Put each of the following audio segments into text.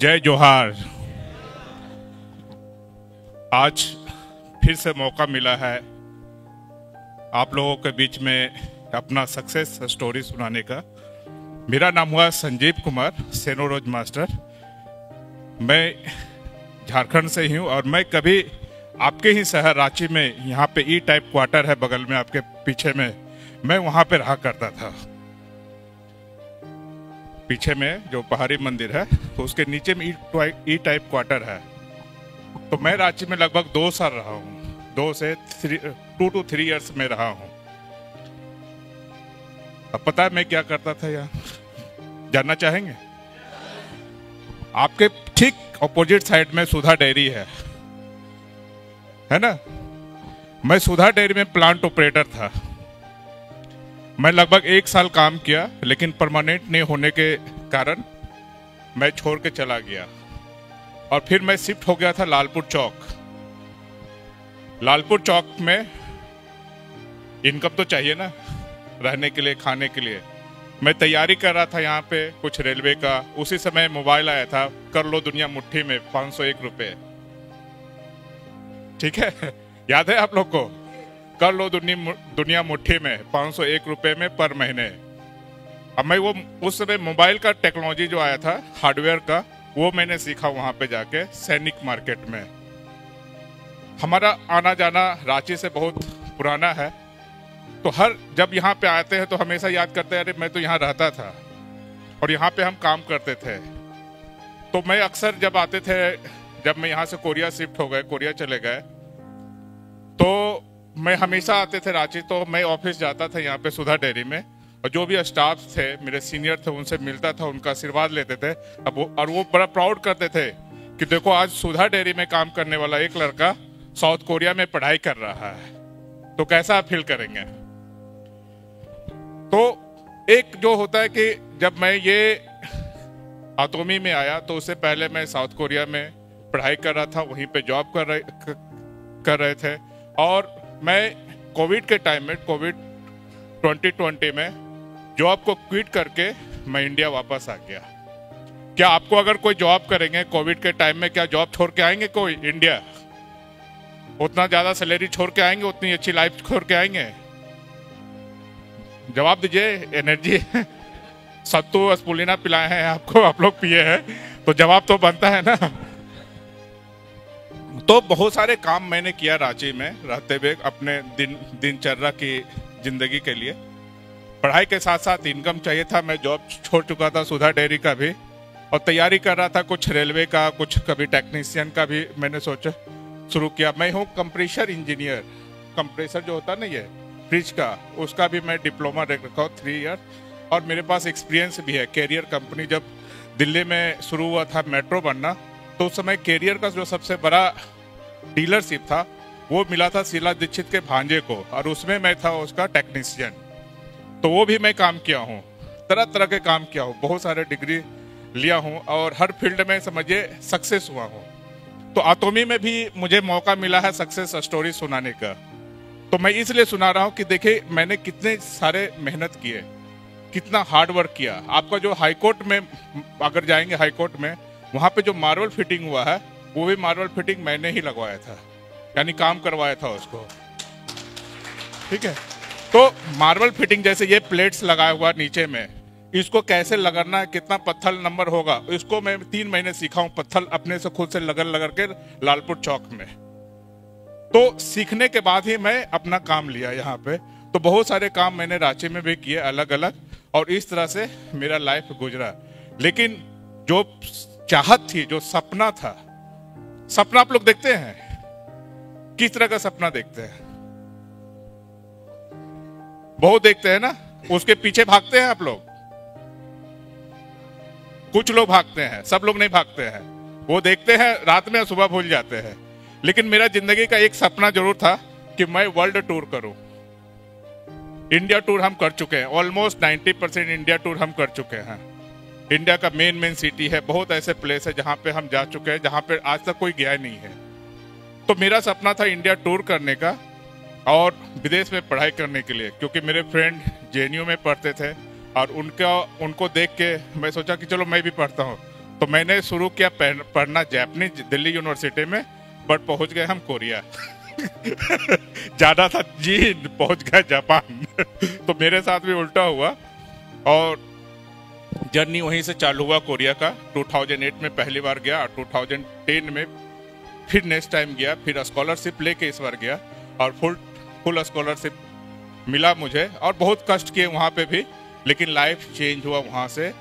जय जोहार। आज फिर से मौका मिला है आप लोगों के बीच में अपना सक्सेस स्टोरी सुनाने का। मेरा नाम हुआ संजीव कुमार सेनोरोज मास्टर। मैं झारखंड से ही हूँ और मैं कभी आपके ही शहर रांची में, यहाँ पे ई टाइप क्वार्टर है बगल में आपके पीछे में, मैं वहाँ पे रहा करता था। पीछे में जो पहाड़ी मंदिर है तो उसके नीचे में ई टाइप क्वार्टर है। तो मैं रांची में लगभग 2 साल रहा हूँ, 2 से 2 to 3 इयर्स में रहा हूँ। अब पता है मैं क्या करता था यहाँ, जानना चाहेंगे? आपके ठीक ऑपोजिट साइड में सुधा डेयरी है ना? मैं सुधा डेयरी में प्लांट ऑपरेटर था। मैं लगभग 1 साल काम किया, लेकिन परमानेंट नहीं होने के कारण मैं छोड़ के चला गया और फिर मैं शिफ्ट हो गया था लालपुर चौक। लालपुर चौक में इनकम तो चाहिए ना, रहने के लिए, खाने के लिए। मैं तैयारी कर रहा था यहाँ पे कुछ रेलवे का। उसी समय मोबाइल आया था, कर लो दुनिया मुट्ठी में, 501 रुपए। ठीक है, याद है आप लोग को? कर लो दुनिया मुट्ठी में, 501 रुपए में पर महीने। अब मैं वो उस समय मोबाइल का टेक्नोलॉजी जो आया था हार्डवेयर का, वो मैंने सीखा वहां पे जाके सैनिक मार्केट में। हमारा आना जाना रांची से बहुत पुराना है, तो जब यहाँ पे आते हैं तो हमेशा याद करते हैं, अरे मैं तो यहाँ रहता था और यहाँ पे हम काम करते थे। तो मैं अक्सर जब आते थे, जब मैं यहाँ से कोरिया शिफ्ट हो गए, कोरिया चले गए, तो मैं हमेशा आते थे रांची। तो मैं ऑफिस जाता था यहाँ पे सुधा डेयरी में, और जो भी स्टाफ थे, मेरे सीनियर थे, उनसे मिलता था, उनका आशीर्वाद लेते थे। और वो बड़ा प्राउड करते थे कि देखो आज सुधा डेयरी में काम करने वाला एक लड़का साउथ कोरिया में पढ़ाई कर रहा है, तो कैसा फील करेंगे। तो एक जो होता है कि जब मैं ये आतोमी में आया, तो उससे पहले मैं साउथ कोरिया में पढ़ाई कर रहा था, वहीं पे जॉब कर रहे थे। और मैं कोविड के टाइम में, कोविड 2020 में जॉब को क्विट करके मैं इंडिया वापस आ गया। क्या आपको अगर कोई जॉब करेंगे कोविड के टाइम में, क्या जॉब छोड़ के आएंगे कोई इंडिया? उतना ज्यादा सैलरी छोड़ के आएंगे, उतनी अच्छी लाइफ छोड़ के आएंगे? जवाब दीजिए। एनर्जी सत्तू स्पुलिना पिलाए हैं आपको, आप लोग पिए हैं, तो जवाब तो बनता है ना। तो बहुत सारे काम मैंने किया रांची में रहते हुए, अपने दिनचर्या की जिंदगी के लिए। पढ़ाई के साथ साथ इनकम चाहिए था। मैं जॉब छोड़ चुका था सुधा डेयरी का भी, और तैयारी कर रहा था कुछ रेलवे का, कुछ कभी टेक्नीशियन का भी मैंने सोचा शुरू किया। मैं हूँ कंप्रेसर इंजीनियर। कंप्रेसर जो होता है ना, ये फ्रिज का, उसका भी मैं डिप्लोमा रखा हूँ 3 ईयर। और मेरे पास एक्सपीरियंस भी है। कैरियर कंपनी जब दिल्ली में शुरू हुआ था मेट्रो बनना, तो उस समय कैरियर का जो सबसे बड़ा डीलरशिप था वो मिला था शीला दीक्षित के भांजे को, और उसमें मैं था उसका टेक्नीशियन। तो वो भी मैं काम किया हूँ, तरह तरह के काम किया हूँ, बहुत सारे डिग्री लिया हूँ, और हर फील्ड में समझिए सक्सेस हुआ हूँ। तो आतोमी में भी मुझे मौका मिला है सक्सेस स्टोरी सुनाने का। तो मैं इसलिए सुना रहा हूँ कि देखिए मैंने कितने सारे मेहनत किए, कितना हार्ड वर्क किया। आपका जो हाईकोर्ट में अगर जाएंगे, हाईकोर्ट में वहां पे जो मार्बल फिटिंग हुआ है, वो भी मार्बल फिटिंग मैंने ही लगवाया था, यानी काम करवाया था उसको। ठीक है, तो मार्बल फिटिंग जैसे ये प्लेट्स लगाया हुआ नीचे में, इसको कैसे लगना है, कितना पत्थर नंबर होगा, इसको मैं 3 महीने सीखा हूँ, पत्थर अपने से खुद से लगन के लालपुर चौक में। तो सीखने के बाद ही मैं अपना काम लिया यहाँ पे। तो बहुत सारे काम मैंने रांची में भी किए अलग अलग, और इस तरह से मेरा लाइफ गुजरा। लेकिन जो चाहत थी, जो सपना था, सपना आप लोग देखते हैं, किस तरह का सपना देखते हैं? बहुत देखते हैं ना, उसके पीछे भागते हैं आप लोग। कुछ लोग भागते हैं, सब लोग नहीं भागते हैं। वो देखते हैं रात में, सुबह भूल जाते हैं। लेकिन मेरा जिंदगी का एक सपना जरूर था कि मैं वर्ल्ड टूर करूं। इंडिया टूर हम कर चुके हैं, ऑलमोस्ट 90% इंडिया टूर हम कर चुके हैं। इंडिया का मेन सिटी है, बहुत ऐसे प्लेस है जहां पे हम जा चुके हैं, जहां पे आज तक कोई गया नहीं है। तो मेरा सपना था इंडिया टूर करने का और विदेश में पढ़ाई करने के लिए, क्योंकि मेरे फ्रेंड जेएनयू में पढ़ते थे और उनको देख के मैं सोचा कि चलो मैं भी पढ़ता हूँ। तो मैंने शुरू किया पढ़ना जापानीज दिल्ली यूनिवर्सिटी में, बट पहुंच गए हम कोरिया। जाना था चीन, पहुंच गया जापान। तो मेरे साथ भी उल्टा हुआ और जर्नी वहीं से चालू हुआ कोरिया का। 2008 में पहली बार गया और 2010 में फिर नेक्स्ट टाइम गया, फिर स्कॉलरशिप लेके इस बार गया और फुल स्कॉलरशिप मिला मुझे और बहुत कष्ट किए वहाँ पे भी, लेकिन लाइफ चेंज हुआ वहाँ से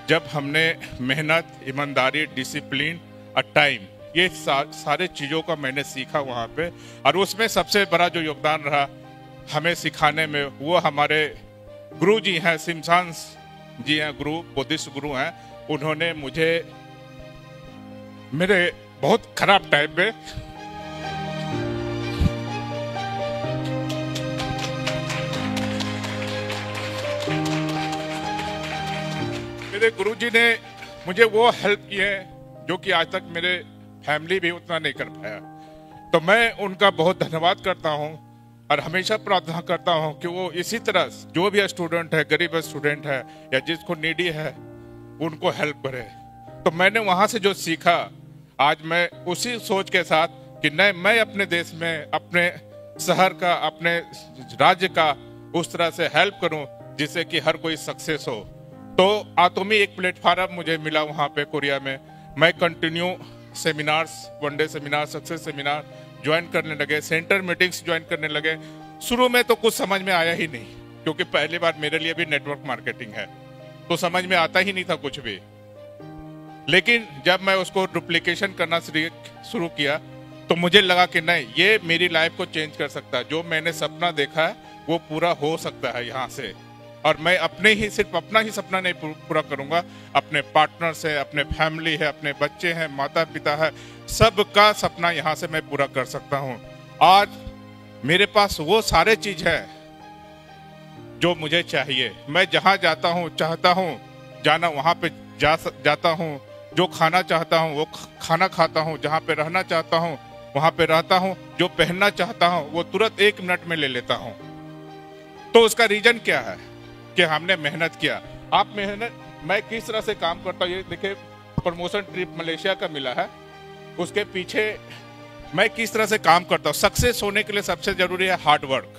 जब हमने मेहनत, ईमानदारी, डिसिप्लिन और टाइम, ये सारे चीज़ों का मैंने सीखा वहाँ पे। और उसमें सबसे बड़ा जो योगदान रहा हमें सिखाने में, वो हमारे गुरु जी हैं, सिमसांस जी हैं, गुरु, बुद्धिस्ट गुरु हैं। उन्होंने मुझे मेरे बहुत खराब टाइम में मेरे गुरुजी ने मुझे वो हेल्प की है जो कि आज तक मेरे फैमिली भी उतना नहीं कर पाया। तो मैं उनका बहुत धन्यवाद करता हूँ और हमेशा प्रार्थना करता हूँ कि वो इसी तरह जो भी स्टूडेंट है, गरीब स्टूडेंट है या जिसको नीडी है, उनको हेल्प करे। तो मैंने वहाँ से जो सीखा, आज मैं उसी सोच के साथ कि नहीं, मैं अपने देश में, अपने शहर का, अपने राज्य का उस तरह से हेल्प करूँ जिससे कि हर कोई सक्सेस हो। तो आतोमी एक प्लेटफॉर्म मुझे मिला वहाँ पे कोरिया में। मैं continue seminars, one day seminar, success seminar join करने लगे, सेंटर मीटिंग्स ज्वाइन करने लगे। शुरू में तो कुछ समझ में आया ही नहीं, क्योंकि पहली बार मेरे लिए भी नेटवर्क मार्केटिंग है, तो समझ में आता ही नहीं था कुछ भी। लेकिन जब मैं उसको डुप्लीकेशन करना शुरू किया तो मुझे लगा कि नहीं, ये मेरी लाइफ को चेंज कर सकता है। जो मैंने सपना देखा है वो पूरा हो सकता है यहाँ से। और मैं सिर्फ अपना ही सपना नहीं पूरा करूंगा, अपने पार्टनर से, अपने फैमिली है, अपने बच्चे हैं, माता पिता है, सबका सपना यहाँ से मैं पूरा कर सकता हूँ। आज मेरे पास वो सारे चीज है जो मुझे चाहिए। मैं जहाँ जाता हूँ, चाहता हूँ जाना, वहाँ पे जाता हूँ। जो खाना चाहता हूँ वो खाना खाता हूँ, जहाँ पे रहना चाहता हूँ वहाँ पे रहता हूँ, जो पहनना चाहता हूँ वो तुरंत 1 मिनट में ले लेता हूँ। तो उसका रीजन क्या है कि हमने मेहनत किया। आप मैं किस तरह से काम करता हूँ, ये देखिए, प्रमोशन ट्रिप मलेशिया का मिला है, उसके पीछे मैं किस तरह से काम करता हूँ। सक्सेस होने के लिए सबसे जरूरी है हार्ड वर्क।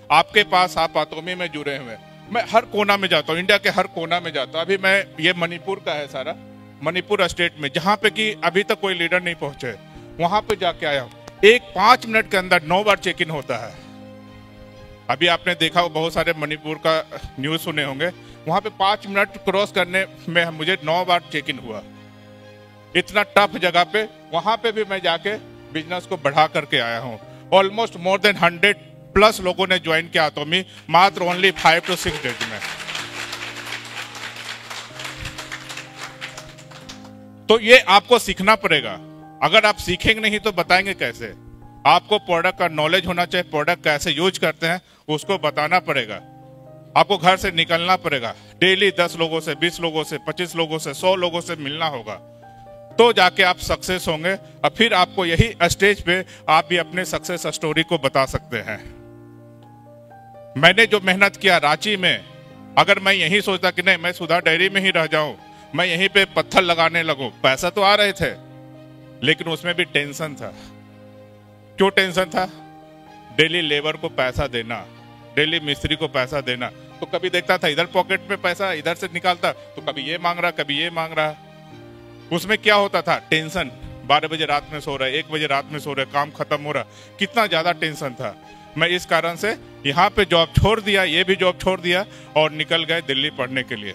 आपके पास, आप आतोमी में जुड़े हुए, मैं हर कोना में जाता हूँ, इंडिया के हर कोना में जाता हूँ। अभी मैं, ये मणिपुर का है सारा, मणिपुर स्टेट में, जहाँ पे कि अभी तक कोई लीडर नहीं पहुंचे, वहां पे जाके आया हूँ। 5 मिनट के अंदर 9 बार चेक इन होता है। अभी आपने देखा हो, बहुत सारे मणिपुर का न्यूज सुने होंगे, वहां पे 5 मिनट क्रॉस करने में मुझे 9 बार चेक इन हुआ। इतना टफ जगह पे, वहां पे भी मैं जाके बिजनेस को बढ़ा करके आया हूँ। ऑलमोस्ट मोर देन 100+ लोगों ने ज्वाइन किया आतोमी, मात्र ओनली 5 to 6 डेज में। तो ये आपको सीखना पड़ेगा। अगर आप सीखेंगे नहीं तो बताएंगे कैसे? आपको प्रोडक्ट का नॉलेज होना चाहिए, प्रोडक्ट कैसे यूज करते हैं उसको बताना पड़ेगा। आपको घर से निकलना पड़ेगा, डेली 10 लोगों से, 20 लोगों से, 25 लोगों से, 100 लोगों से मिलना होगा, तो जाके आप सक्सेस होंगे। और फिर आपको यही स्टेज पे आप भी अपने सक्सेस स्टोरी को बता सकते हैं। मैंने जो मेहनत किया रांची में, अगर मैं यही सोचता कि नहीं, मैं सुधा डेयरी में ही रह जाऊं, मैं यहीं पे पत्थर लगाने लगूं, पैसा तो आ रहे थे लेकिन उसमें भी टेंशन था। क्यों टेंशन था? डेली लेबर को पैसा देना, डेली मिस्त्री को पैसा देना। तो कभी देखता था इधर पॉकेट में पैसा, इधर से निकालता, तो कभी ये मांग रहा, कभी ये मांग रहा। उसमें क्या होता था? टेंशन। 12 बजे रात में सो रहा है, 1 बजे रात में सो रहा है, काम खत्म हो रहा, कितना ज्यादा टेंशन था। मैं इस कारण से यहाँ पे जॉब छोड़ दिया, ये भी जॉब छोड़ दिया और निकल गए दिल्ली पढ़ने के लिए।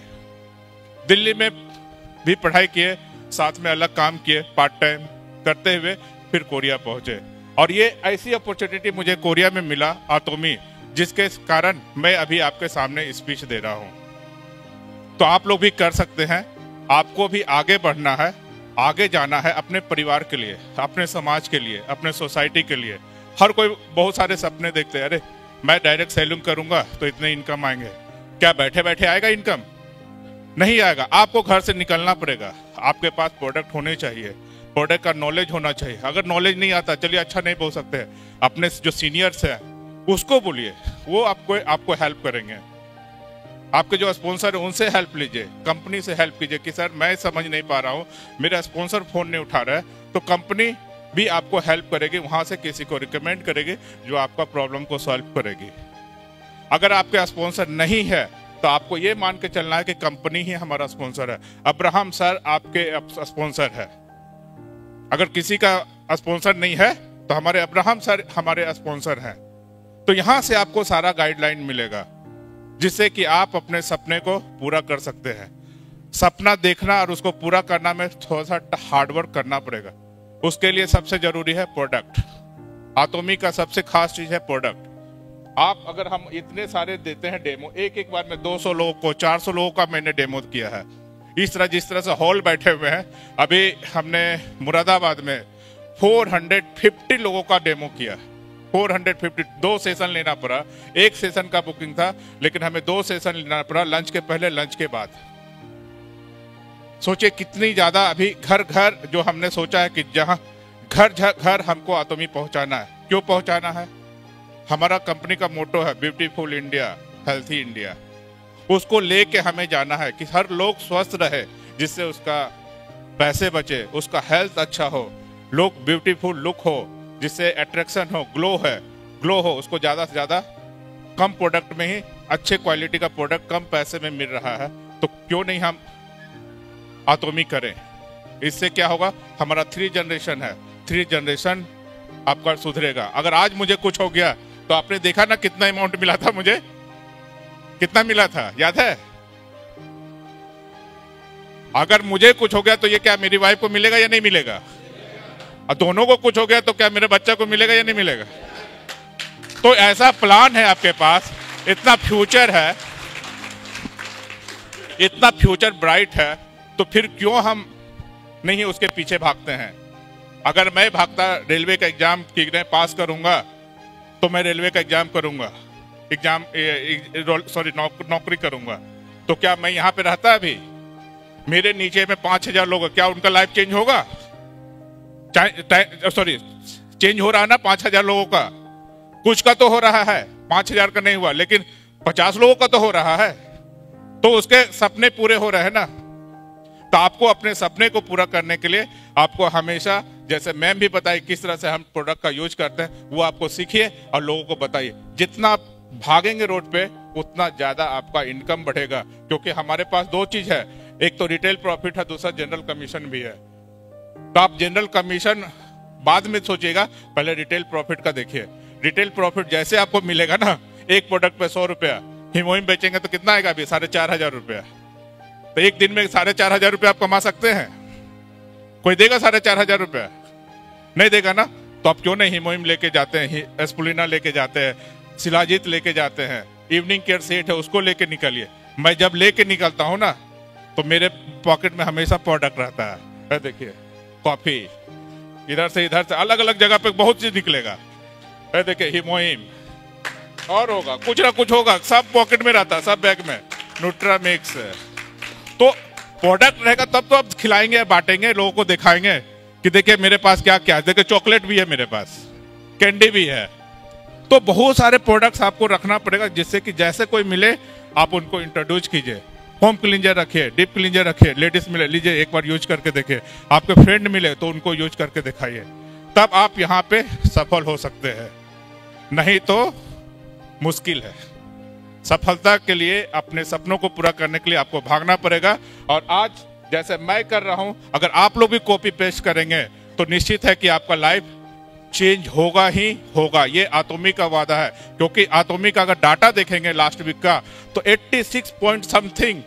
दिल्ली में भी पढ़ाई किए, साथ में अलग काम किए, पार्ट टाइम करते हुए फिर कोरिया पहुंचे। और ये ऐसी अपॉर्चुनिटी मुझे कोरिया में मिला, आतोमी, जिसके कारण मैं अभी आपके सामने स्पीच दे रहा हूं। तो आप लोग भी कर सकते हैं। आपको भी आगे बढ़ना है, आगे जाना है, अपने परिवार के लिए, अपने समाज के लिए, अपने सोसाइटी के लिए। हर कोई बहुत सारे सपने देखते हैं, अरे मैं डायरेक्ट सेलिंग करूंगा तो इतने इनकम आएंगे। क्या बैठे बैठे आएगा इनकम? नहीं आएगा। आपको घर से निकलना पड़ेगा। आपके पास प्रोडक्ट होने चाहिए, प्रोडक्ट का नॉलेज होना चाहिए। अगर नॉलेज नहीं आता, चलिए अच्छा नहीं बोल सकते, अपने जो सीनियर्स हैं उसको बोलिए, वो आपको हेल्प करेंगे। आपके जो स्पॉन्सर है उनसे हेल्प लीजिए, कंपनी से हेल्प कीजिए कि सर मैं समझ नहीं पा रहा हूँ, मेरा स्पॉन्सर फोन नहीं उठा रहा है, तो कंपनी भी आपको हेल्प करेगी, वहां से किसी को रिकमेंड करेगी जो आपका प्रॉब्लम को सॉल्व करेगी। अगर आपके स्पॉन्सर नहीं है तो आपको ये मान के चलना है कि कंपनी ही हमारा स्पॉन्सर है। अब्राहम सर आपके स्पॉन्सर है। अगर किसी का स्पॉन्सर नहीं है तो हमारे अब्राहम सर हमारे स्पॉन्सर हैं। तो यहां से आपको सारा गाइडलाइन मिलेगा जिससे कि आप अपने सपने को पूरा कर सकते हैं। सपना देखना और उसको पूरा करना में थोड़ा सा हार्डवर्क करना पड़ेगा। उसके लिए सबसे जरूरी है प्रोडक्ट। आतोमी का सबसे खास चीज है प्रोडक्ट। आप अगर हम इतने सारे देते हैं डेमो, एक बार में 200 लोगों को 400 लोगों का मैंने डेमो किया है। इस तरह जिस तरह से हॉल बैठे हुए हैं, अभी हमने मुरादाबाद में 450 लोगों का डेमो किया। 450, 2 सेशन लेना पड़ा। एक सेशन का बुकिंग था लेकिन हमें 2 सेशन लेना पड़ा, लंच के पहले लंच के बाद। सोचिए कितनी ज्यादा अभी घर घर जो हमने सोचा है कि जहां घर घर हमको आतोमी पहुंचाना है। क्यों पहुंचाना है? हमारा कंपनी का मोटो है ब्यूटीफुल इंडिया, हेल्थी इंडिया। उसको लेके हमें जाना है कि हर लोग स्वस्थ रहे, जिससे उसका पैसे बचे, उसका हेल्थ अच्छा हो, लोग ब्यूटीफुल लुक हो, जिससे अट्रैक्शन हो, ग्लो हो। उसको ज्यादा से ज्यादा कम प्रोडक्ट में ही अच्छे क्वालिटी का प्रोडक्ट कम पैसे में मिल रहा है, तो क्यों नहीं हम आतोमी करें। इससे क्या होगा, हमारा 3 जनरेशन है, 3 जनरेशन आपका सुधरेगा। अगर आज मुझे कुछ हो गया तो आपने देखा ना कितना अमाउंट मिला था मुझे, कितना मिला था याद है? अगर मुझे कुछ हो गया तो ये क्या मेरी वाइफ को मिलेगा या नहीं मिलेगा? और दोनों को कुछ हो गया तो क्या मेरे बच्चा को मिलेगा या नहीं मिलेगा? तो ऐसा प्लान है आपके पास, इतना फ्यूचर है, इतना फ्यूचर ब्राइट है, तो फिर क्यों हम नहीं उसके पीछे भागते हैं? अगर मैं भागता रेलवे का एग्जाम की पास करूंगा तो मैं रेलवे का एग्जाम करूंगा, नौकरी करूंगा, तो क्या मैं यहां पे रहता? अभी मेरे नीचे में 5000 लोग, क्या उनका लाइफ चेंज होगा? चेंज हो रहा है ना 5000 लोगों का। कुछ का तो हो रहा है, 5000 का नहीं हुआ, लेकिन 50 लोगों का तो हो रहा है, तो उसके सपने पूरे हो रहे हैं ना। तो आपको अपने सपने को पूरा करने के लिए आपको हमेशा, जैसे मैम भी बताई किस तरह से हम प्रोडक्ट का यूज करते हैं, वो आपको सीखिए और लोगों को बताइए। जितना आप भागेंगे रोड पे उतना ज्यादा आपका इनकम बढ़ेगा, क्योंकि हमारे पास 2 चीज है, एक तो रिटेल प्रॉफिट है, दूसरा जनरल कमीशन भी है। तो आप जनरल कमीशन बाद में सोचिएगा, पहले रिटेल प्रॉफिट का देखिए। रिटेल प्रॉफिट जैसे आपको मिलेगा ना, एक प्रोडक्ट पे 100 रुपया, हिमोइन बेचेंगे तो कितना आएगा? अभी 4500 रुपया। तो एक दिन में 4500 रुपया आप कमा सकते हैं। कोई देगा 4500 रुपया? नहीं देगा ना। तो आप क्यों नहीं हिमोइम लेके जाते हैं, एस्पुलिना लेके जाते हैं, शिलाजीत लेके जाते हैं, इवनिंग केयर सेट है उसको लेके निकलिए। मैं जब लेके निकलता हूं ना तो मेरे पॉकेट में हमेशा प्रोडक्ट रहता है। देखिए कॉफी, इधर से अलग अलग जगह पे बहुत चीज निकलेगा। देखिए हिमोइम और होगा, कुछ ना कुछ होगा, सब पॉकेट में रहता है, सब बैग में। न्यूट्रा मिक्स, तो प्रोडक्ट रहेगा तब तो आप खिलाएंगे, बांटेंगे, लोगों को दिखाएंगे कि देखिए मेरे पास क्या क्या है। देखिए चॉकलेट भी है मेरे पास, कैंडी भी है। तो बहुत सारे प्रोडक्ट्स आपको रखना पड़ेगा, जिससे कि जैसे कोई मिले आप उनको इंट्रोड्यूस कीजिए। होम क्लींजर रखिए, डीप क्लींजर रखिए, लेडीज मिले लीजिए, एक बार यूज करके देखिए। आपके फ्रेंड मिले तो उनको यूज करके दिखाइए, तब आप यहाँ पे सफल हो सकते हैं। नहीं तो मुश्किल है। सफलता के लिए, अपने सपनों को पूरा करने के लिए आपको भागना पड़ेगा। और आज जैसे मैं कर रहा हूं, अगर आप लोग भी कॉपी पेस्ट करेंगे तो निश्चित है कि आपका लाइफ चेंज होगा ही होगा। ये आतोमी का वादा है, क्योंकि आतोमी का अगर डाटा देखेंगे लास्ट वीक का, तो 86 पॉइंट समथिंग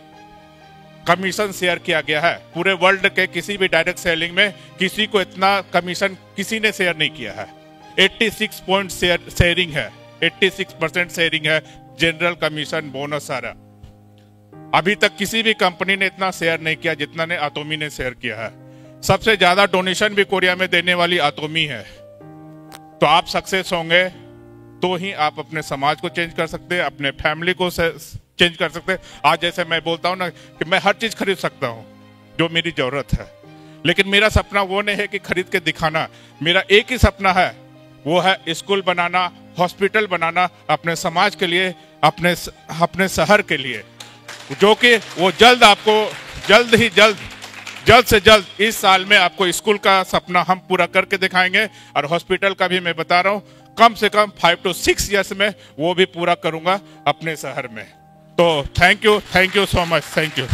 कमीशन शेयर किया गया है। पूरे वर्ल्ड के किसी भी डायरेक्ट सेलिंग में किसी को इतना कमीशन किसी ने शेयर नहीं किया है। 86 पॉइंट शेयरिंग है, 86% शेयरिंग है, जनरल कमीशन बोनस सारा। अभी तक किसी भी कंपनी ने इतना शेयर नहीं किया जितना ने आतोमी ने शेयर किया है। सबसे ज्यादा डोनेशन भी कोरिया में देने वाली आतोमी है। तो आप सक्सेस होंगे तो ही आप अपने समाज को चेंज कर सकते हैं, अपने फैमिली को चेंज कर सकते हैं। आज जैसे मैं बोलता हूं ना कि मैं हर चीज खरीद सकता हूं जो मेरी जरूरत है, लेकिन मेरा सपना वो नहीं है कि खरीद के दिखाना। मेरा एक ही सपना है, वो है स्कूल बनाना, हॉस्पिटल बनाना, अपने समाज के लिए, अपने शहर के लिए। जो कि वो जल्द आपको जल्द से जल्द इस साल में आपको स्कूल का सपना हम पूरा करके दिखाएंगे। और हॉस्पिटल का भी मैं बता रहा हूँ कम से कम 5 to 6 ईयर्स में वो भी पूरा करूंगा अपने शहर में। तो thank you so much, thank you.